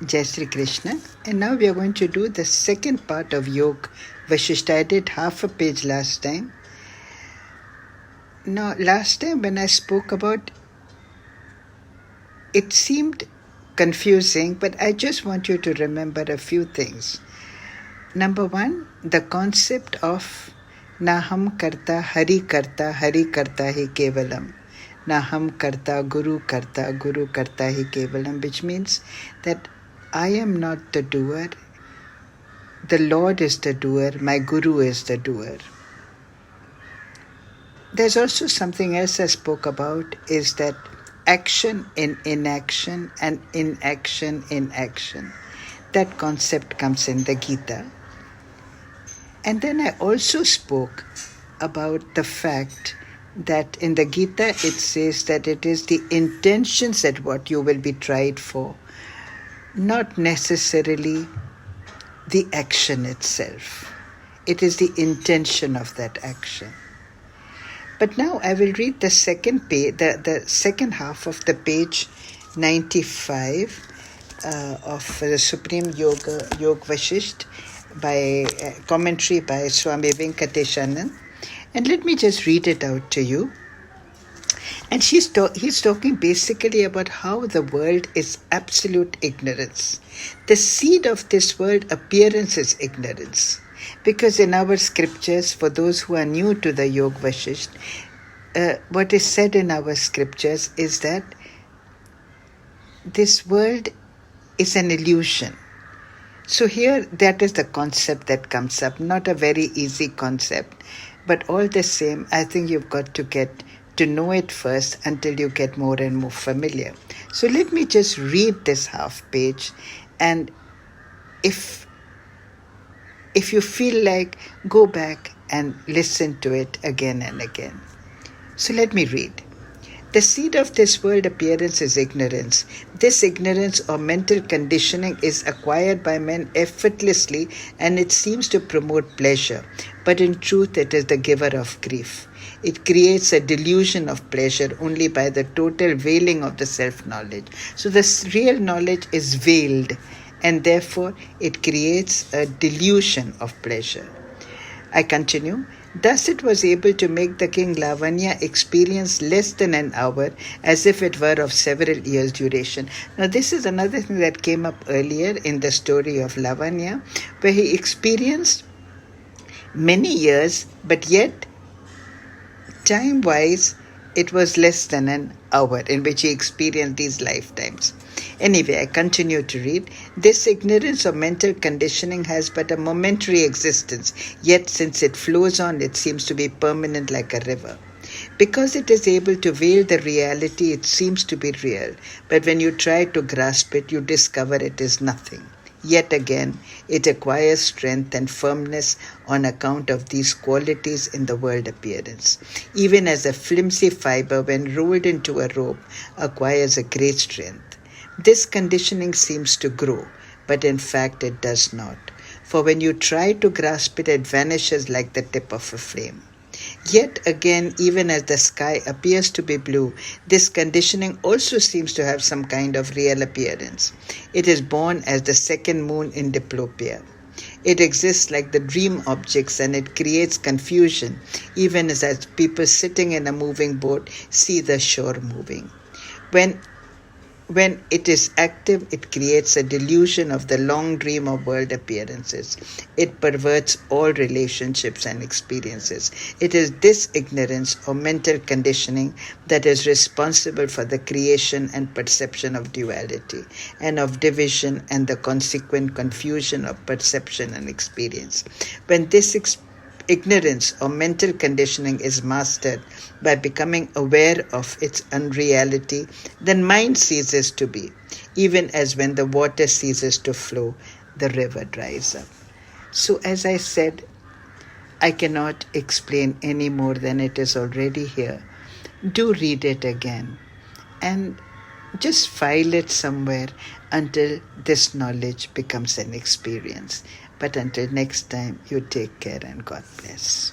Jai Sri Krishna. And now we are going to do the second part of Yoga Vashishta. I did half a page last time. Now, last time when I spoke about it seemed confusing, but I just want you to remember a few things. Number one, the concept of Naham Karta, Hari Karta hi Kevalam. Naham Karta, Guru Karta hi Kevalam, which means that I am not the doer. The Lord is the doer. My Guru is the doer. There's also something else I spoke about, is that action in inaction and inaction in action. That concept comes in the Gita. And then I also spoke about the fact that in the Gita it says that it is the intentions that what you will be tried for, not necessarily the action itself. It is the intention of that action. But now I will read the second page, the second half of the page 95 of the Supreme Yoga Vashisht, by commentary by Swami Venkateshanand. And let me just read it out to you. And he's talking basically about how the world is absolute ignorance. The seed of this world appearance is ignorance. Because in our scriptures, for those who are new to the Yoga Vashisht, what is said in our scriptures is that this world is an illusion. So here, that is the concept that comes up. Not a very easy concept, but all the same, I think you've got to get to know it first until you get more and more familiar. So let me just read this half page, and if you feel like, go back and listen to it again and again. So let me read. The seed of this world appearance is ignorance. This ignorance or mental conditioning is acquired by men effortlessly, and it seems to promote pleasure. But in truth, it is the giver of grief. It creates a delusion of pleasure only by the total veiling of the self-knowledge. So the real knowledge is veiled, and therefore it creates a delusion of pleasure. I continue. Thus it was able to make the king Lavanya experience less than an hour, as if it were of several years' duration. Now this is another thing that came up earlier in the story of Lavanya, where he experienced many years, but yet time-wise it was less than an hour in which he experienced these lifetimes. Anyway, I continue to read. This ignorance or mental conditioning has but a momentary existence, yet since it flows on, it seems to be permanent like a river. Because it is able to veil the reality, it seems to be real, but when you try to grasp it, you discover it is nothing. Yet again, it acquires strength and firmness on account of these qualities in the world appearance. Even as a flimsy fiber, when rolled into a rope, acquires a great strength. This conditioning seems to grow, but in fact it does not. For when you try to grasp it, it vanishes like the tip of a flame. Yet again, even as the sky appears to be blue, this conditioning also seems to have some kind of real appearance. It is born as the second moon in diplopia. It exists like the dream objects, and it creates confusion, even as people sitting in a moving boat see the shore moving. When it is active, it creates a delusion of the long dream of world appearances. It perverts all relationships and experiences. It is this ignorance or mental conditioning that is responsible for the creation and perception of duality and of division and the consequent confusion of perception and experience. When this ignorance or mental conditioning is mastered by becoming aware of its unreality, then mind ceases to be. Even as when the water ceases to flow, the river dries up. So as I said, I cannot explain any more than it is already here. Do read it again and just file it somewhere until this knowledge becomes an experience. But until next time, you take care and God bless.